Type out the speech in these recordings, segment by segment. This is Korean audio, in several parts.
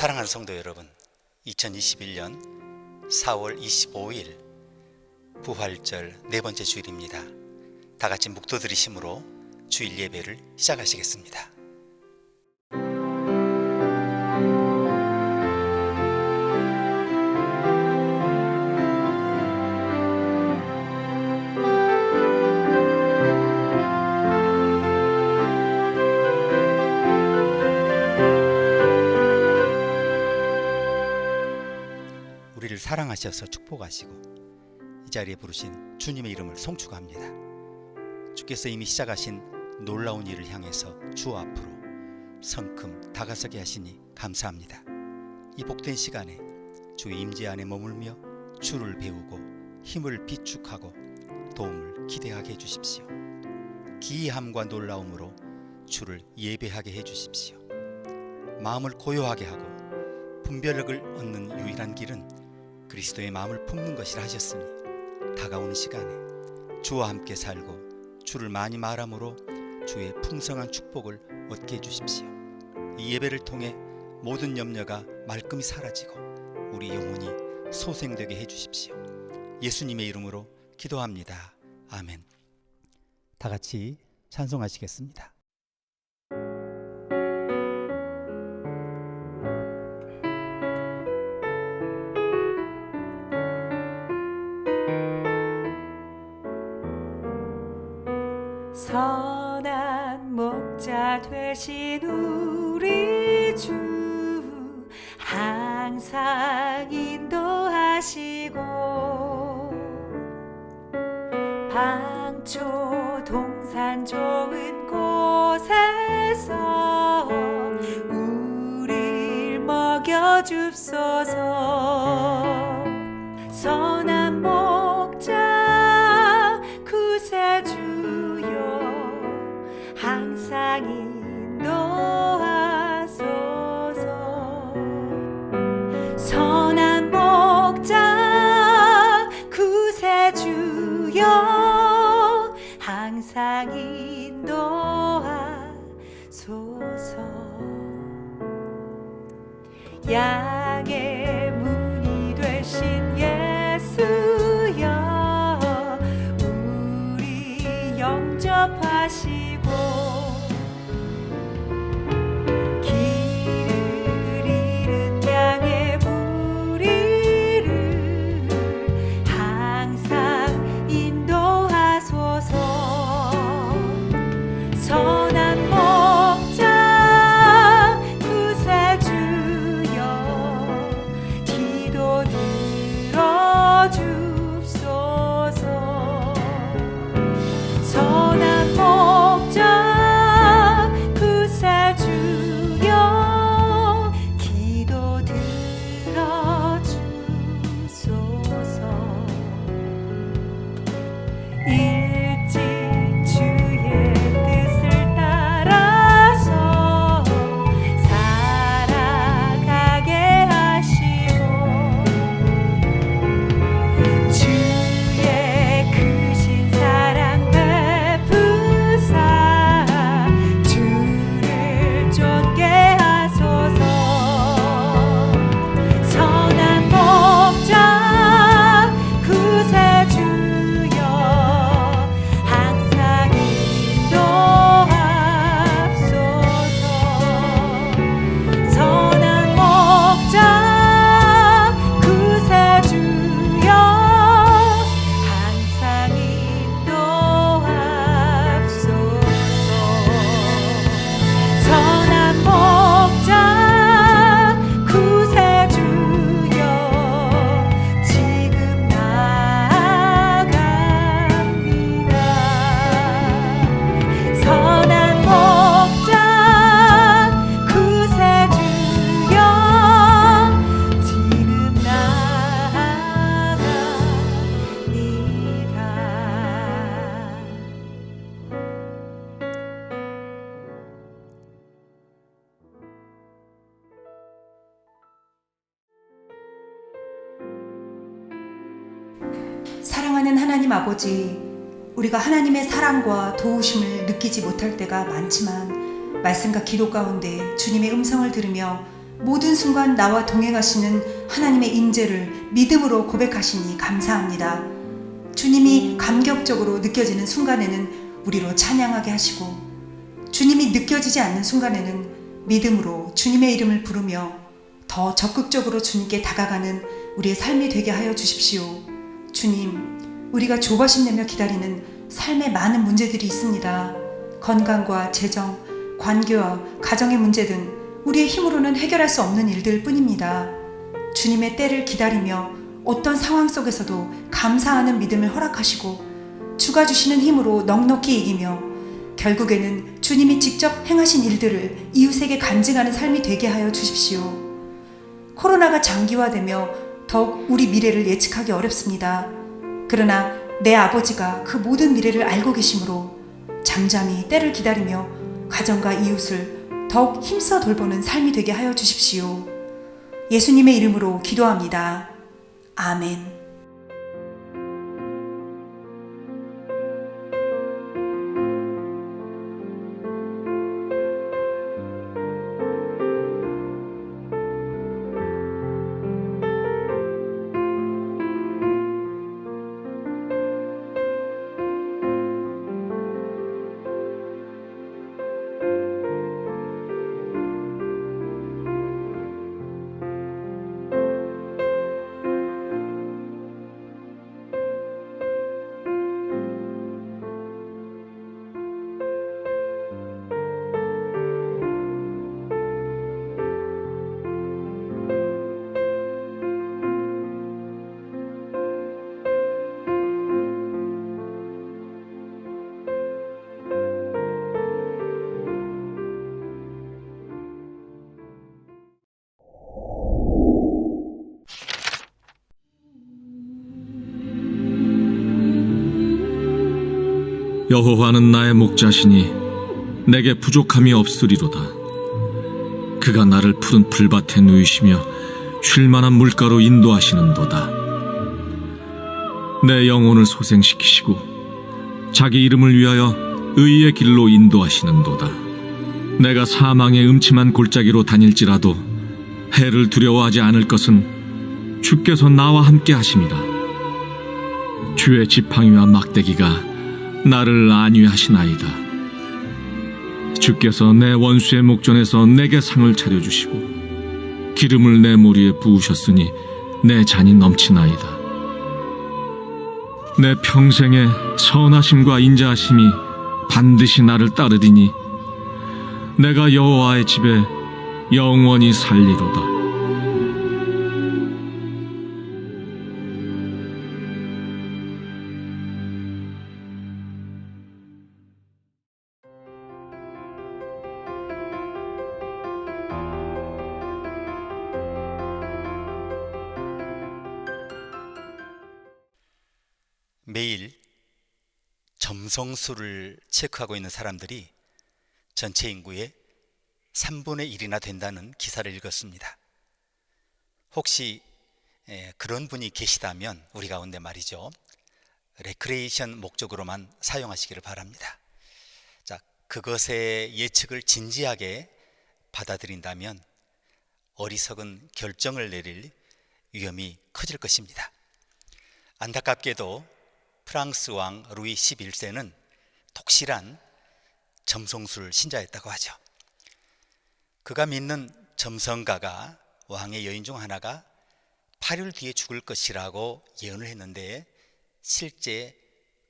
사랑하는 성도 여러분, 2021년 4월 25일 부활절 네 번째 주일입니다. 다 같이 묵도드리심으로 주일 예배를 시작하시겠습니다. 우리를 사랑하셔서 축복하시고 이 자리에 부르신 주님의 이름을 송축합니다. 주께서 이미 시작하신 놀라운 일을 향해서 주 앞으로 성큼 다가서게 하시니 감사합니다. 이 복된 시간에 주의 임재 안에 머물며 주를 배우고 힘을 비축하고 도움을 기대하게 해주십시오. 기이함과 놀라움으로 주를 예배하게 해주십시오. 마음을 고요하게 하고 분별력을 얻는 유일한 길은 그리스도의 마음을 품는 것이라 하셨으니 다가오는 시간에 주와 함께 살고 주를 많이 말함으로 주의 풍성한 축복을 얻게 해주십시오. 이 예배를 통해 모든 염려가 말끔히 사라지고 우리 영혼이 소생되게 해주십시오. 예수님의 이름으로 기도합니다. 아멘. 다 같이 찬송하시겠습니다. 선한 목자 되신 우리 주 항상 인도하시고 방초 동산 좋은 곳에서 우릴 먹여줍소서. 선한 목자 구세주여 항상 인도하소서. 선한 목자 구세주여 항상 인도하소서. 양의 문이 되신 예수여 우리 영접하시고 길을 잃은 양의 무리를 항상 인도하소서. 선한 목자 구세주여 기도 들어주소서. 선한 목자 구세주여 기도 들어주소서. 일찍 주의 뜻을 따라서 살아가게 하시고 주의 크신 사랑 베푸사 주를 쫓게 하소서. 선한 목자 구세주여 항상 인도하소서. 선한 목자 구세주여 항상 인도하소서. 선한 목자 구세주여 지금 나아갑니다. 선한 목자 구세주여 지금 나아갑니다. 사랑하는 하나님 아버지, 우리가 하나님의 사랑과 도우심을 느끼지 못할 때가 많지만 말씀과 기도 가운데 주님의 음성을 들으며 모든 순간 나와 동행하시는 하나님의 인재를 믿음으로 고백하시니 감사합니다. 주님이 감격적으로 느껴지는 순간에는 우리로 찬양하게 하시고, 주님이 느껴지지 않는 순간에는 믿음으로 주님의 이름을 부르며 더 적극적으로 주님께 다가가는 우리의 삶이 되게 하여 주십시오. 주님, 우리가 조바심 내며 기다리는 삶의 많은 문제들이 있습니다. 건강과 재정, 관계와 가정의 문제 등 우리의 힘으로는 해결할 수 없는 일들 뿐입니다. 주님의 때를 기다리며 어떤 상황 속에서도 감사하는 믿음을 허락하시고 주가 주시는 힘으로 넉넉히 이기며 결국에는 주님이 직접 행하신 일들을 이웃에게 간증하는 삶이 되게 하여 주십시오. 코로나가 장기화되며 더욱 우리 미래를 예측하기 어렵습니다. 그러나 내 아버지가 그 모든 미래를 알고 계시므로 잠잠히 때를 기다리며 가정과 이웃을 더욱 힘써 돌보는 삶이 되게 하여 주십시오. 예수님의 이름으로 기도합니다. 아멘. 여호와는 나의 목자시니 내게 부족함이 없으리로다. 그가 나를 푸른 풀밭에 누이시며 쉴 만한 물가로 인도하시는도다. 내 영혼을 소생시키시고 자기 이름을 위하여 의의 길로 인도하시는도다. 내가 사망의 음침한 골짜기로 다닐지라도 해를 두려워하지 않을 것은 주께서 나와 함께 하심이라. 주의 지팡이와 막대기가 나를 안위하시나이다. 주께서 내 원수의 목전에서 내게 상을 차려주시고 기름을 내 머리에 부으셨으니 내 잔이 넘치나이다. 내 평생에 선하심과 인자하심이 반드시 나를 따르리니 내가 여호와의 집에 영원히 살리로다. 매일 점성술을 체크하고 있는 사람들이 전체 인구의 3분의 1이나 된다는 기사를 읽었습니다. 혹시 그런 분이 계시다면 우리 가운데 말이죠, 레크레이션 목적으로만 사용하시기를 바랍니다. 자, 그것의 예측을 진지하게 받아들인다면 어리석은 결정을 내릴 위험이 커질 것입니다. 안타깝게도 프랑스 왕 루이 11세는 독실한 점성술 신자였다고 하죠. 그가 믿는 점성가가 왕의 여인 중 하나가 8일 뒤에 죽을 것이라고 예언을 했는데 실제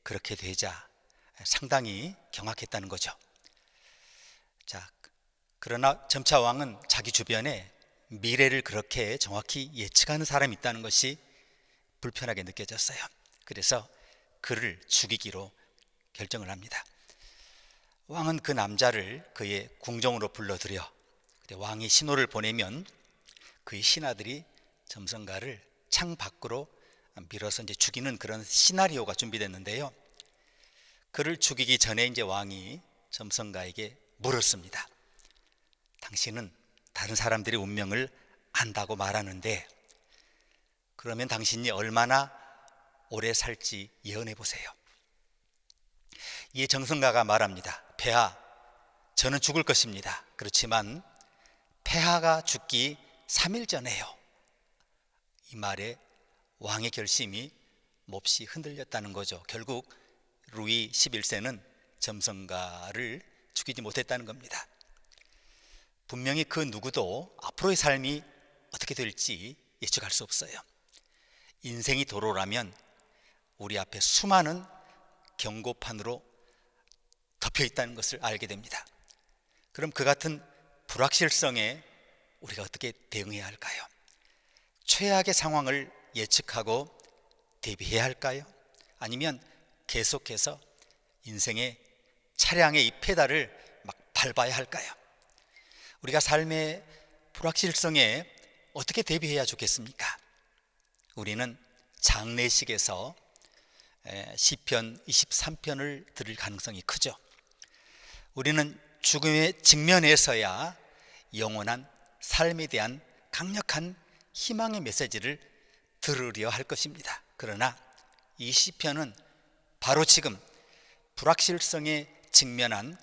그렇게 되자 상당히 경악했다는 거죠. 자, 그러나 점차 왕은 자기 주변에 미래를 그렇게 정확히 예측하는 사람이 있다는 것이 불편하게 느껴졌어요. 그래서 그를 죽이기로 결정을 합니다. 왕은 그 남자를 그의 궁정으로 불러들여 왕이 신호를 보내면 그의 신하들이 점성가를 창 밖으로 밀어서 이제 죽이는 그런 시나리오가 준비됐는데요. 그를 죽이기 전에 이제 왕이 점성가에게 물었습니다. 당신은 다른 사람들의 운명을 안다고 말하는데 그러면 당신이 얼마나 오래 살지 예언해 보세요. 이에 점성가가 말합니다. 폐하, 저는 죽을 것입니다. 그렇지만 폐하가 죽기 3일 전에요. 이 말에 왕의 결심이 몹시 흔들렸다는 거죠. 결국 루이 11세는 점성가를 죽이지 못했다는 겁니다. 분명히 그 누구도 앞으로의 삶이 어떻게 될지 예측할 수 없어요. 인생이 도로라면 우리 앞에 수많은 경고판으로 덮여 있다는 것을 알게 됩니다. 그럼 그 같은 불확실성에 우리가 어떻게 대응해야 할까요? 최악의 상황을 예측하고 대비해야 할까요? 아니면 계속해서 인생의 차량의 이 페달을 막 밟아야 할까요? 우리가 삶의 불확실성에 어떻게 대비해야 좋겠습니까? 우리는 장례식에서 시편 23편을 들을 가능성이 크죠. 우리는 죽음에 직면해서야 영원한 삶에 대한 강력한 희망의 메시지를 들으려 할 것입니다. 그러나 이 시편은 바로 지금 불확실성에 직면한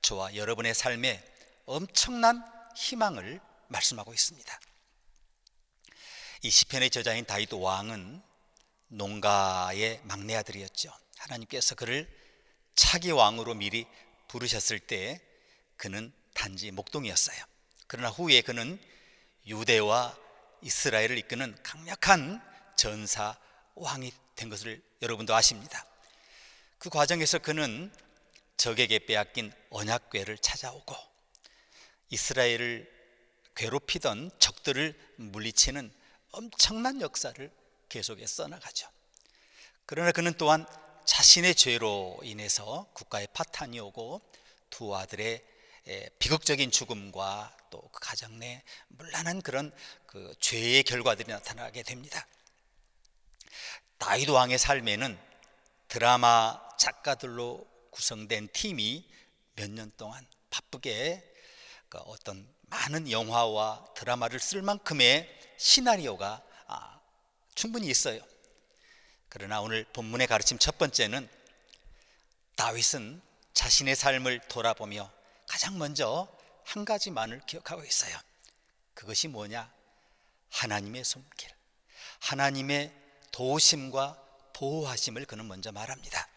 저와 여러분의 삶에 엄청난 희망을 말씀하고 있습니다. 이 시편의 저자인 다윗 왕은 농가의 막내 아들이었죠. 하나님께서 그를 차기 왕으로 미리 부르셨을 때 그는 단지 목동이었어요. 그러나 후에 그는 유대와 이스라엘을 이끄는 강력한 전사 왕이 된 것을 여러분도 아십니다. 그 과정에서 그는 적에게 빼앗긴 언약궤를 찾아오고 이스라엘을 괴롭히던 적들을 물리치는 엄청난 역사를 계속해 써나가죠. 그러나 그는 또한 자신의 죄로 인해서 국가에 파탄이 오고 두 아들의 비극적인 죽음과 또 그 가정 내 문란한 그런 그 죄의 결과들이 나타나게 됩니다. 다윗 왕의 삶에는 드라마 작가들로 구성된 팀이 몇 년 동안 바쁘게 어떤 많은 영화와 드라마를 쓸 만큼의 시나리오가 충분히 있어요. 그러나 오늘 본문의 가르침 첫 번째는 다윗은 자신의 삶을 돌아보며 가장 먼저 한 가지만을 기억하고 있어요. 그것이 뭐냐? 하나님의 손길, 하나님의 도우심과 보호하심을 그는 먼저 말합니다.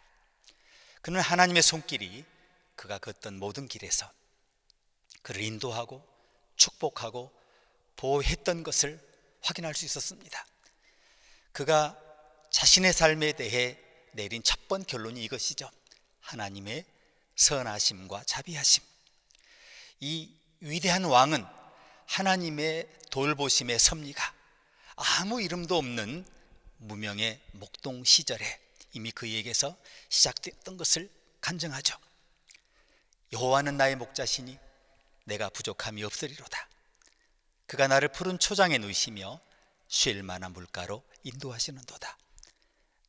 그는 하나님의 손길이 그가 걷던 모든 길에서 그를 인도하고 축복하고 보호했던 것을 확인할 수 있었습니다. 그가 자신의 삶에 대해 내린 첫 번 결론이 이것이죠. 하나님의 선하심과 자비하심. 이 위대한 왕은 하나님의 돌보심의 섭리가 아무 이름도 없는 무명의 목동 시절에 이미 그에게서 시작됐던 것을 간증하죠. 여호와는 나의 목자시니 내가 부족함이 없으리로다. 그가 나를 푸른 초장에 누이시며 쉴 만한 물가로 인도하시는도다.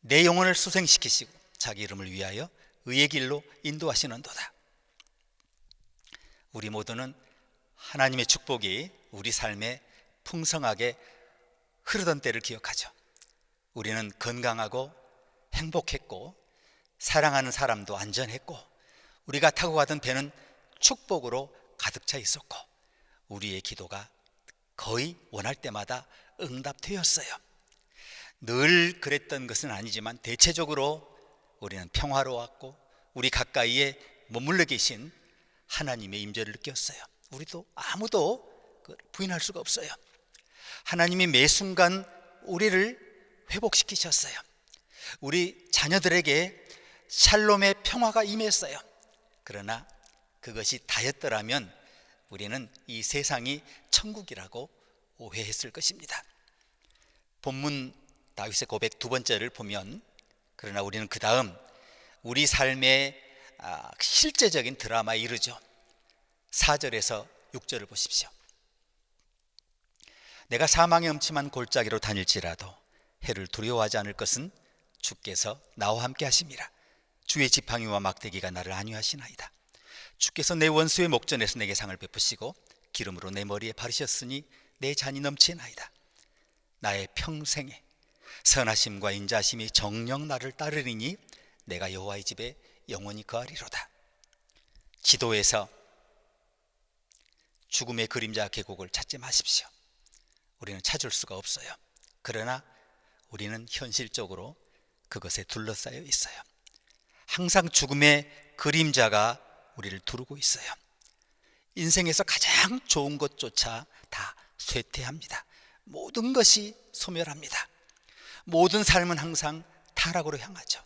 내 영혼을 소생시키시고 자기 이름을 위하여 의의 길로 인도하시는도다. 우리 모두는 하나님의 축복이 우리 삶에 풍성하게 흐르던 때를 기억하죠. 우리는 건강하고 행복했고 사랑하는 사람도 안전했고 우리가 타고 가던 배는 축복으로 가득 차 있었고 우리의 기도가 거의 원할 때마다 응답되었어요. 늘 그랬던 것은 아니지만 대체적으로 우리는 평화로웠고 우리 가까이에 머물러 계신 하나님의 임재를 느꼈어요. 우리도 아무도 부인할 수가 없어요. 하나님이 매 순간 우리를 회복시키셨어요. 우리 자녀들에게 샬롬의 평화가 임했어요. 그러나 그것이 다였더라면 우리는 이 세상이 천국이라고 오해했을 것입니다. 본문 다윗의 고백 두 번째를 보면 그러나 우리는 그 다음 우리 삶의 실제적인 드라마에 이르죠. 4절에서 6절을 보십시오. 내가 사망의 음침한 골짜기로 다닐지라도 해를 두려워하지 않을 것은 주께서 나와 함께 하심이라. 주의 지팡이와 막대기가 나를 안위하시나이다. 주께서 내 원수의 목전에서 내게 상을 베푸시고 기름으로 내 머리에 바르셨으니 내 잔이 넘치나이다. 나의 평생에 선하심과 인자심이 정녕 나를 따르리니 내가 여호와의 집에 영원히 거하리로다. 지도에서 죽음의 그림자 계곡을 찾지 마십시오. 우리는 찾을 수가 없어요. 그러나 우리는 현실적으로 그것에 둘러싸여 있어요. 항상 죽음의 그림자가 우리를 두르고 있어요. 인생에서 가장 좋은 것조차 다 쇠퇴합니다. 모든 것이 소멸합니다. 모든 삶은 항상 타락으로 향하죠.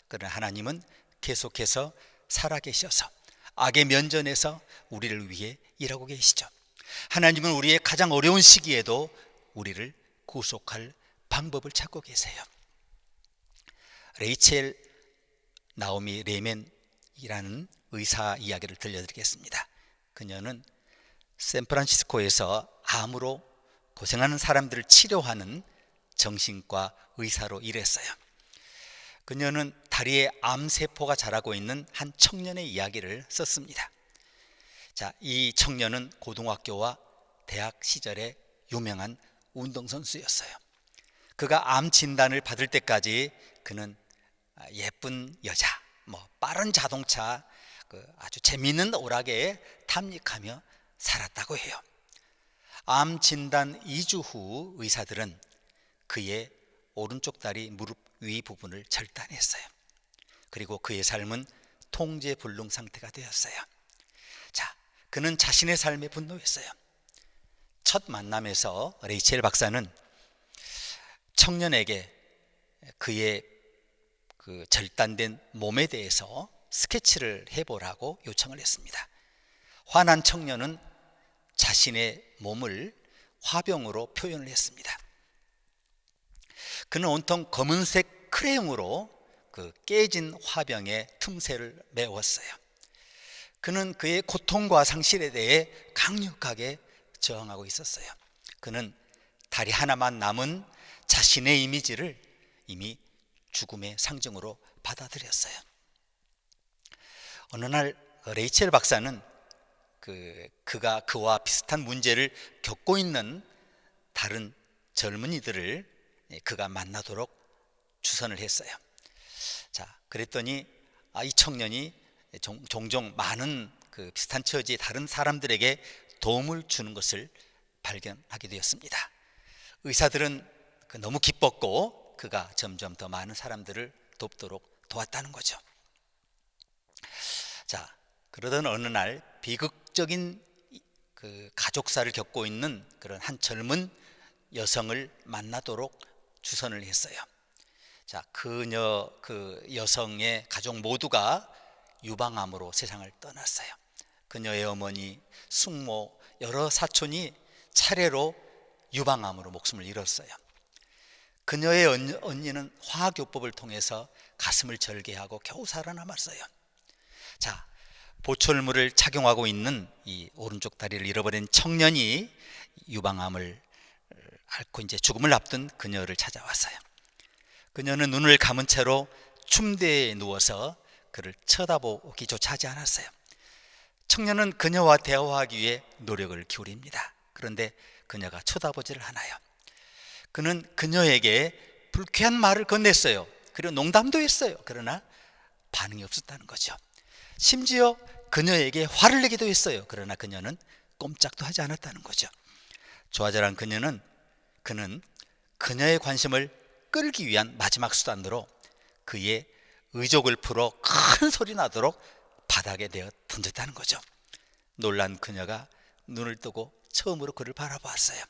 그러나 하나님은 계속해서 살아계셔서 악의 면전에서 우리를 위해 일하고 계시죠. 하나님은 우리의 가장 어려운 시기에도 우리를 구속할 방법을 찾고 계세요. 레이첼 나오미 레멘이라는 의사 이야기를 들려드리겠습니다. 그녀는 샌프란시스코에서 암으로 고생하는 사람들을 치료하는 정신과 의사로 일했어요. 그녀는 다리에 암세포가 자라고 있는 한 청년의 이야기를 썼습니다. 자, 이 청년은 고등학교와 대학 시절에 유명한 운동선수였어요. 그가 암 진단을 받을 때까지 그는 예쁜 여자, 빠른 자동차, 아주 재미있는 오락에 탐닉하며 살았다고 해요. 암 진단 2주 후 의사들은 그의 오른쪽 다리 무릎 위 부분을 절단했어요. 그리고 그의 삶은 통제불능 상태가 되었어요. 자, 그는 자신의 삶에 분노했어요. 첫 만남에서 레이첼 박사는 청년에게 그의 그 절단된 몸에 대해서 스케치를 해보라고 요청을 했습니다. 화난 청년은 자신의 몸을 화병으로 표현을 했습니다. 그는 온통 검은색 크레용으로 그 깨진 화병에 틈새를 메웠어요. 그는 그의 고통과 상실에 대해 강력하게 저항하고 있었어요. 그는 다리 하나만 남은 자신의 이미지를 이미 죽음의 상징으로 받아들였어요. 어느 날 레이첼 박사는 그가 그와 비슷한 문제를 겪고 있는 다른 젊은이들을 그가 만나도록 추선을 했어요. 자, 그랬더니 이 청년이 종종 많은 그 비슷한 처지의 다른 사람들에게 도움을 주는 것을 발견하게 되었습니다. 의사들은 너무 기뻤고 그가 점점 더 많은 사람들을 돕도록 도왔다는 거죠. 자, 그러던 어느 날 비극적인 그 가족사를 겪고 있는 그런 한 젊은 여성을 만나도록 추선을 했어요. 자, 그 여성의 가족 모두가 유방암으로 세상을 떠났어요. 그녀의 어머니, 숙모, 여러 사촌이 차례로 유방암으로 목숨을 잃었어요. 그녀의 언니는 화학요법을 통해서 가슴을 절개하고 겨우 살아남았어요. 자, 보철물을 착용하고 있는 이 오른쪽 다리를 잃어버린 청년이 유방암을 앓고 이제 죽음을 앞둔 그녀를 찾아왔어요. 그녀는 눈을 감은 채로 침대에 누워서 그를 쳐다보기조차 하지 않았어요. 청년은 그녀와 대화하기 위해 노력을 기울입니다. 그런데 그녀가 쳐다보지를 않아요. 그는 그녀에게 불쾌한 말을 건넸어요. 그리고 농담도 했어요. 그러나 반응이 없었다는 거죠. 심지어 그녀에게 화를 내기도 했어요. 그러나 그녀는 꼼짝도 하지 않았다는 거죠. 좌절한 그는 그녀의 관심을 끌기 위한 마지막 수단으로 그의 의족을 풀어 큰 소리 나도록 바닥에 내어 던졌다는 거죠. 놀란 그녀가 눈을 뜨고 처음으로 그를 바라보았어요.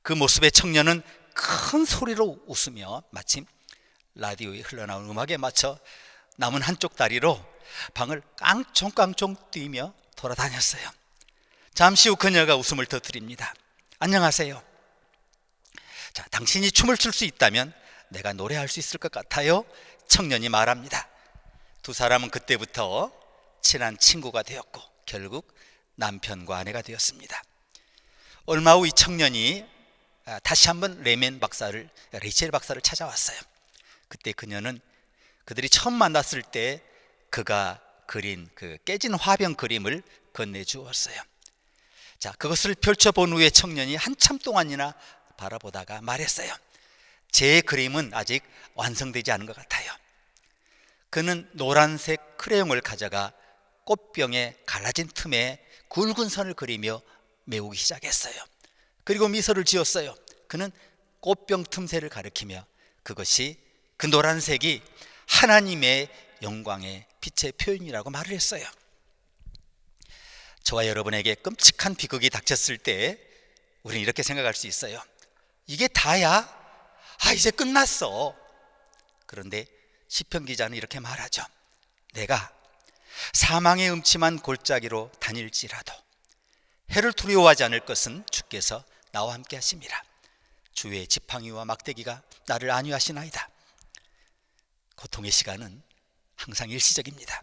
그 모습에 청년은 큰 소리로 웃으며 마침 라디오에 흘러나온 음악에 맞춰 남은 한쪽 다리로 방을 깡총깡총 뛰며 돌아다녔어요. 잠시 후 그녀가 웃음을 터뜨립니다. 안녕하세요. 자, 당신이 춤을 출 수 있다면 내가 노래할 수 있을 것 같아요. 청년이 말합니다. 두 사람은 그때부터 친한 친구가 되었고 결국 남편과 아내가 되었습니다. 얼마 후 이 청년이 다시 한번 레이첼 박사를 찾아왔어요. 그때 그녀는 그들이 처음 만났을 때 그가 그린 그 깨진 화병 그림을 건네주었어요. 자, 그것을 펼쳐본 후에 청년이 한참 동안이나 바라보다가 말했어요. 제 그림은 아직 완성되지 않은 것 같아요. 그는 노란색 크레용을 가져가 꽃병의 갈라진 틈에 굵은 선을 그리며 메우기 시작했어요. 그리고 미소를 지었어요. 그는 꽃병 틈새를 가리키며 그것이 그 노란색이 하나님의 영광의 빛의 표현이라고 말을 했어요. 저와 여러분에게 끔찍한 비극이 닥쳤을 때 우리는 이렇게 생각할 수 있어요. 이게 다야? 이제 끝났어. 그런데 시편 기자는 이렇게 말하죠. 내가 사망의 음침한 골짜기로 다닐지라도 해를 두려워하지 않을 것은 주께서 나와 함께 하심이라. 주의 지팡이와 막대기가 나를 안위하시나이다. 고통의 시간은 항상 일시적입니다.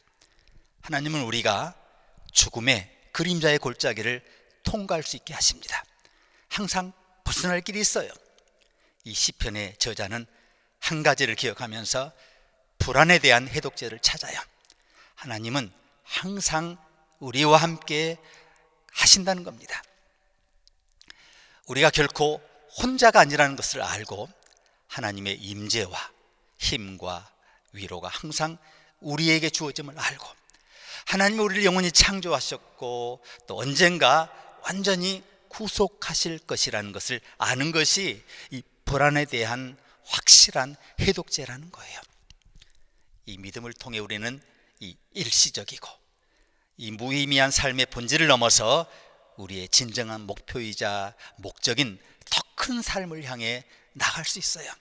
하나님은 우리가 죽음의 그림자의 골짜기를 통과할 수 있게 하십니다. 항상 벗어날 길이 있어요. 이 시편의 저자는 한 가지를 기억하면서 불안에 대한 해독제를 찾아요. 하나님은 항상 우리와 함께 하신다는 겁니다. 우리가 결코 혼자가 아니라는 것을 알고 하나님의 임재와 힘과 위로가 항상 우리에게 주어짐을 알고 하나님은 우리를 영원히 창조하셨고 또 언젠가 완전히 구속하실 것이라는 것을 아는 것이 이 불안에 대한 확실한 해독제라는 거예요. 이 믿음을 통해 우리는 이 일시적이고 이 무의미한 삶의 본질을 넘어서 우리의 진정한 목표이자 목적인 더 큰 삶을 향해 나갈 수 있어요.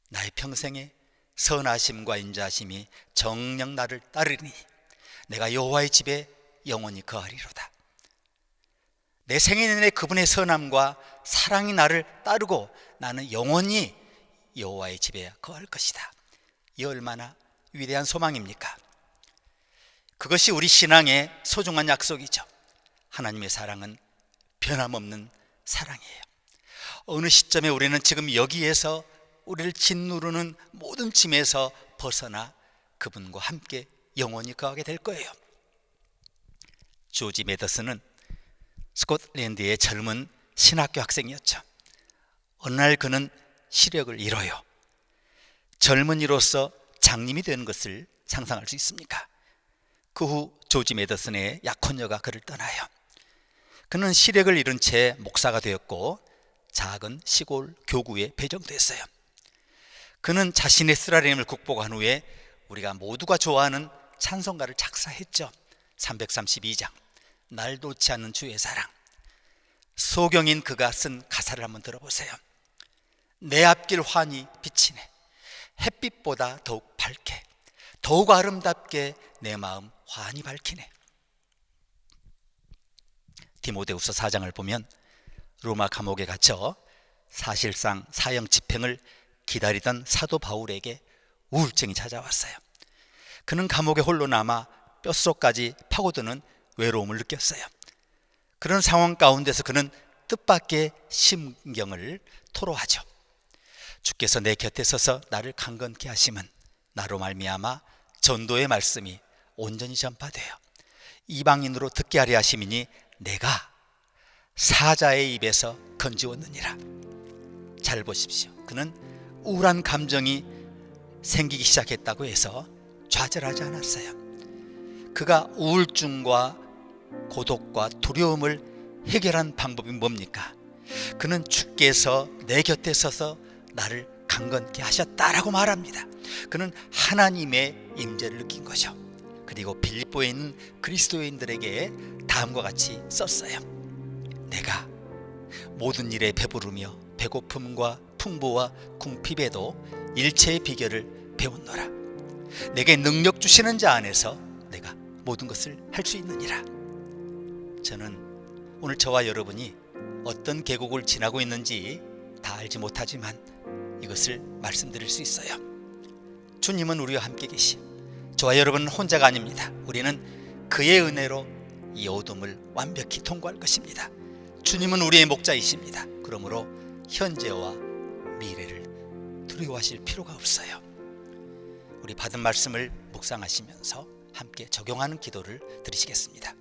나의 평생에 선하심과 인자하심이 정녕 나를 따르니 내가 여호와의 집에 영원히 거하리로다. 내 생애 내내 그분의 선함과 사랑이 나를 따르고 나는 영원히 여호와의 집에 거할 것이다. 이 얼마나 위대한 소망입니까? 그것이 우리 신앙의 소중한 약속이죠. 하나님의 사랑은 변함없는 사랑이에요. 어느 시점에 우리는 지금 여기에서 우리를 짓누르는 모든 짐에서 벗어나 그분과 함께 영원히 거하게 될 거예요. 조지 매더슨은 스코틀랜드의 젊은 신학교 학생이었죠. 어느 날 그는 시력을 잃어요. 젊은이로서 장님이 되는 것을 상상할 수 있습니까? 그 후 조지 매더슨의 약혼녀가 그를 떠나요. 그는 시력을 잃은 채 목사가 되었고 작은 시골 교구에 배정됐어요. 그는 자신의 쓰라림을 극복한 후에 우리가 모두가 좋아하는 찬송가를 작사했죠. 332장 날 놓지 않는 주의 사랑. 소경인 그가 쓴 가사를 한번 들어보세요. 내 앞길 환히 비치네. 햇빛보다 더욱 밝게 더욱 아름답게 내 마음 환히 밝히네. 디모데후서 4장을 보면 로마 감옥에 갇혀 사실상 사형 집행을 기다리던 사도 바울에게 우울증이 찾아왔어요. 그는 감옥에 홀로 남아 뼛속까지 파고드는 외로움을 느꼈어요. 그런 상황 가운데서 그는 뜻밖의 심경을 토로하죠. 주께서 내 곁에 서서 나를 강건케 하심은 나로 말미암아 전도의 말씀이 온전히 전파되어 이방인으로 듣게 하려 하심이니 내가 사자의 입에서 건지웠느니라. 잘 보십시오. 그는 우울한 감정이 생기기 시작했다고 해서 좌절하지 않았어요. 그가 우울증과 고독과 두려움을 해결한 방법이 뭡니까? 그는 주께서 내 곁에 서서 나를 강건케 하셨다라고 말합니다. 그는 하나님의 임재를 느낀 거죠. 그리고 빌립보에 있는 그리스도인들에게 다음과 같이 썼어요. 내가 모든 일에 배부르며 배고픔과 풍부와 궁핍에도 일체의 비결을 배웠노라. 내게 능력 주시는 자 안에서 내가 모든 것을 할 수 있느니라. 저는 오늘 저와 여러분이 어떤 계곡을 지나고 있는지 다 알지 못하지만 이것을 말씀드릴 수 있어요. 주님은 우리와 함께 계시. 저와 여러분은 혼자가 아닙니다. 우리는 그의 은혜로 이 어둠을 완벽히 통과할 것입니다. 주님은 우리의 목자이십니다. 그러므로 현재와 미래를 두려워하실 필요가 없어요. 우리 받은 말씀을 묵상하시면서 함께 적용하는 기도를 드리시겠습니다.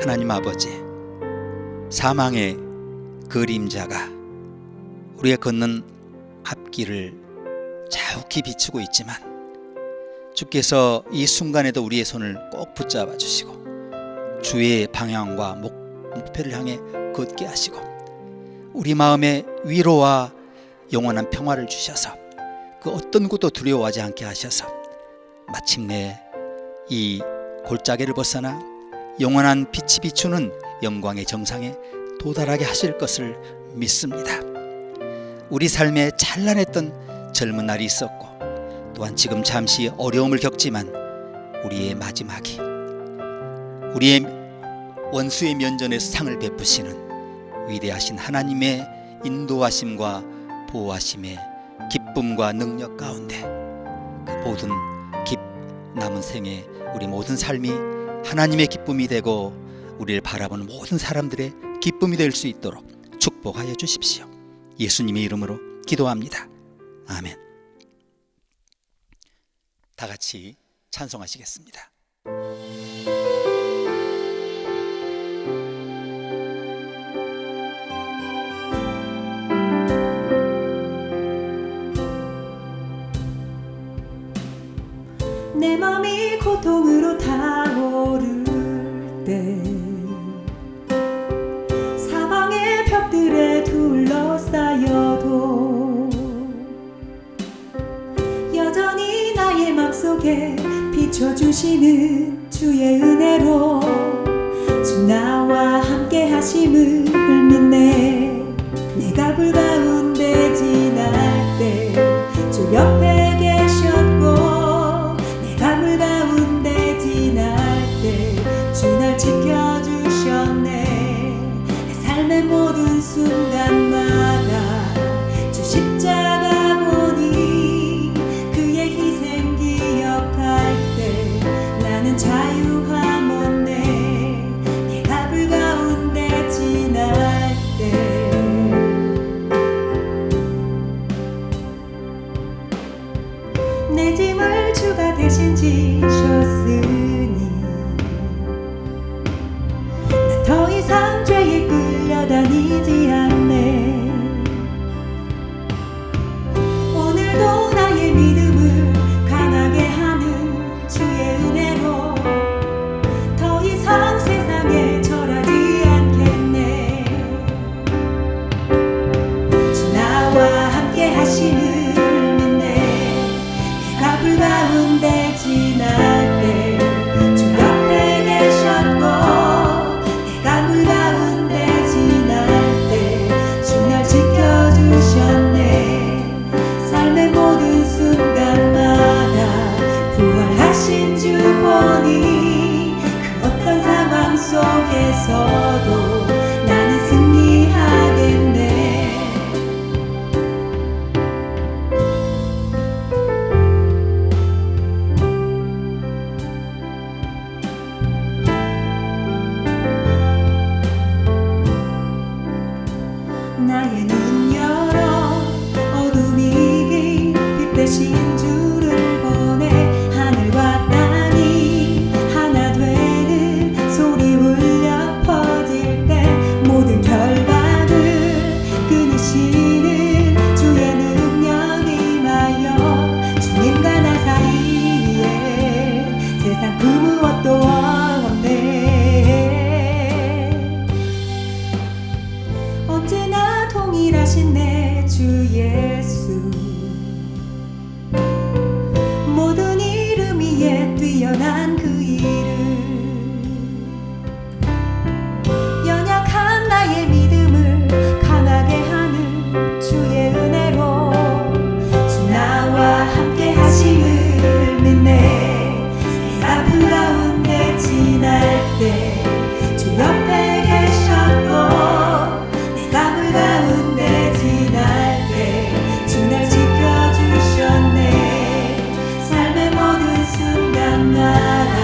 하나님 아버지, 사망의 그림자가 우리가 걷는 앞길을 자욱히 비추고 있지만 주께서 이 순간에도 우리의 손을 꼭 붙잡아 주시고 주의 방향과 목표를 향해 걷게 하시고 우리 마음에 위로와 영원한 평화를 주셔서 그 어떤 것도 두려워하지 않게 하셔서 마침내 이 골짜기를 벗어나 영원한 빛이 비추는 영광의 정상에 도달하게 하실 것을 믿습니다. 우리 삶에 찬란했던 젊은 날이 있었고 또한 지금 잠시 어려움을 겪지만 우리의 마지막이 우리의 원수의 면전에서 상을 베푸시는 위대하신 하나님의 인도하심과 보호하심의 기쁨과 능력 가운데 그 모든 남은 생에 우리 모든 삶이 하나님의 기쁨이 되고 우리를 바라보는 모든 사람들의 기쁨이 될 수 있도록 축복하여 주십시오. 예수님의 이름으로 기도합니다. 아멘. 다 같이 찬송하시겠습니다. 내 맘이 고통으로 타오를 때 사방의 벽들에 둘러싸여도 여전히 나의 맘속에 비춰주시는 주의 은혜로 주 나와 함께 하심을 믿네. 내가 불 가운데 지날 때 주 옆에 계셨고 내가 물 가운데 지날 때 주 날 지켜주셨네. 내 삶의 모든 순간마다 주 십자가 보니 그의 희생 기억할 때 나는 자유함 얻네. 내가 불 가운데 지날 때 내 짐을 주가 대신 지셨으니 나 더 이상 죄에 끌려다니지 않네. 오늘도 나의 믿음을 강하게 하는 주의 은혜로 더 이상 세상에 절하지 않겠네. 주 나와 함께 하시는 불 가운데 지날 때 주 옆에 계셨고 내가 불 가운데 지날 때 주 날 지켜주셨네. 삶의 모든 순간마다 부활하신 주 보니 그 어떤 상황 속에서도 나는 승리하겠네. 나의 눈 열어 어둠이 이긴 빛 대신 주를 보내. 하늘과 땅이 하나 되는 소리 울려 퍼질 때 모든 결박을 끊으시는 주의 능력 임하여 주님과 나 사이에 세상 그 무엇도 없네. 언제나 동일하신 내 주 예수 모든 이름 위에 뛰어난 그 이름 연약한 나의 믿음을 강하게 하는 주의 은혜로 주 나와 함께 하심을 믿네. 내가 불 가운데 지날 때 주 옆에 계셨고 내가 불 가운데 지날 때 주 날 지켜주셨네. 삶의 모든 순간마다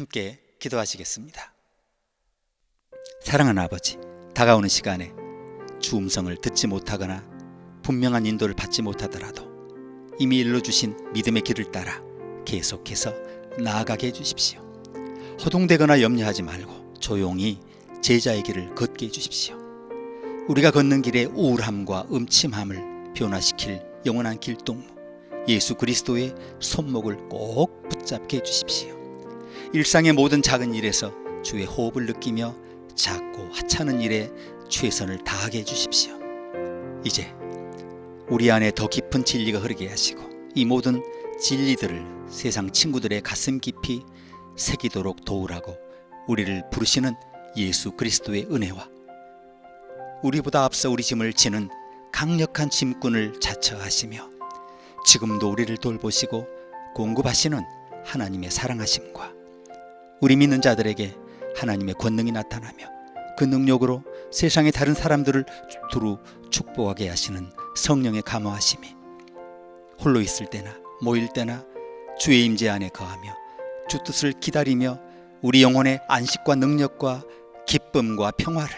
함께 기도하시겠습니다. 사랑하는 아버지, 다가오는 시간에 주 음성을 듣지 못하거나 분명한 인도를 받지 못하더라도 이미 일러주신 믿음의 길을 따라 계속해서 나아가게 해주십시오. 허둥대거나 염려하지 말고 조용히 제자의 길을 걷게 해주십시오. 우리가 걷는 길의 우울함과 음침함을 변화시킬 영원한 길동무 예수 그리스도의 손목을 꼭 붙잡게 해주십시오. 일상의 모든 작은 일에서 주의 호흡을 느끼며 작고 하찮은 일에 최선을 다하게 해주십시오. 이제 우리 안에 더 깊은 진리가 흐르게 하시고 이 모든 진리들을 세상 친구들의 가슴 깊이 새기도록 도우라고 우리를 부르시는 예수 그리스도의 은혜와 우리보다 앞서 우리 짐을 지는 강력한 짐꾼을 자처하시며 지금도 우리를 돌보시고 공급하시는 하나님의 사랑하심과 우리 믿는 자들에게 하나님의 권능이 나타나며 그 능력으로 세상의 다른 사람들을 두루 축복하게 하시는 성령의 감화하심이 홀로 있을 때나 모일 때나 주의 임재 안에 거하며 주 뜻을 기다리며 우리 영혼의 안식과 능력과 기쁨과 평화를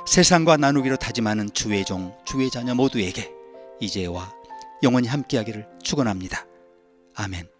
세상과 나누기로 다짐하는 주의 종, 주의 자녀 모두에게 이제와 영원히 함께하기를 축원합니다. 아멘.